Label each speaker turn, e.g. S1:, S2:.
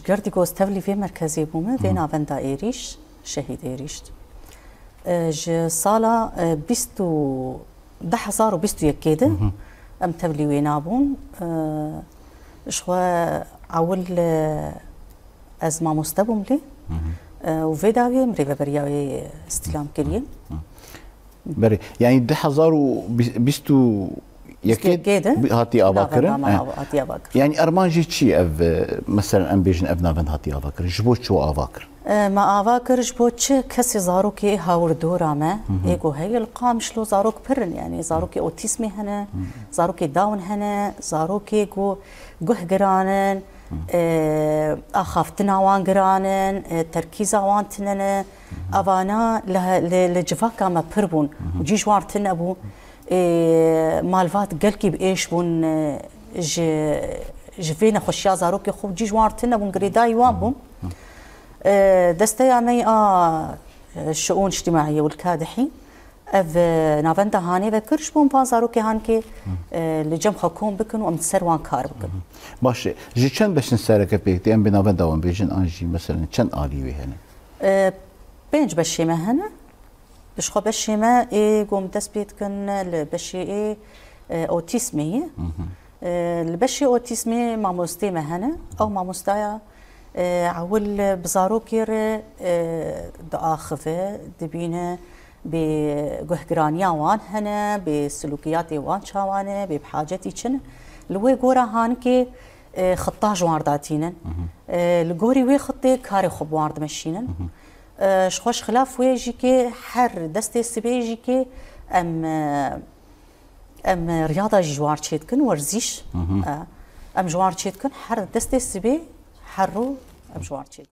S1: جردي جوستفلي في مركزي بومه دينا بندا إيريش شهيد إيريش ج صالة بيستو 1021 كده أم تبلي وينابون شوا عول أزمة مستبوم لي وفيداوي مريبا برياوي استلام كريم
S2: بري يعني 1021 يكيد هاتي أباكر
S1: هاتي أباكر
S2: يعني أرمان جيت شي أف مثلا أم بيجن أبنا بن هاتي أباكر جبوت شو أباكر
S1: ما أباكر جبوت كسي زاروكي هاور دورا ما إيجو هاي القام شلو زاروك برن يعني زاروكي أوتيسمي هنا زاروكي داون هنا زاروكي جو جرانن أخاف تناوان جرانن تركيزا وان تنن أفانا لجفاكا ما بربون وجيش وار تنبو مالفات قلكي بإيش بون جفينا خشيا زاروكي خوب جيش وار تنبون قريداي وان دستيا مي الشؤون الاجتماعية والكادحي اف نافندا هاني ذكرش بون بازاروكي هانكي لجم حكوم بكن وام سروان كار بكن
S2: باش جي كان باش نسالك بيك ام بنافندا وام بيجن انجي مثلا كان الي هنا
S1: بينج بشيمه هنا باش خو بشيمه اي قوم تثبيت كن البشي اي اوتيسمي البشي اوتيسمي مع مستيمه هنا او مع مستايا عول بزاروكير داخفه دبينه بجهجرانيا وان هنا بسلوكياتي وان شاوانه بحاجتي شن لوي غورا هانكي خطاج وارداتينن الجوري وي خطي كاري خب وارد مشينن شخوش خلاف ويجيكي حر دستي سبيجيكي ام رياضه جوار تشيتكن ورزيش ام جوار تشيتكن حر دستي سبي حرو ام جوار تشيت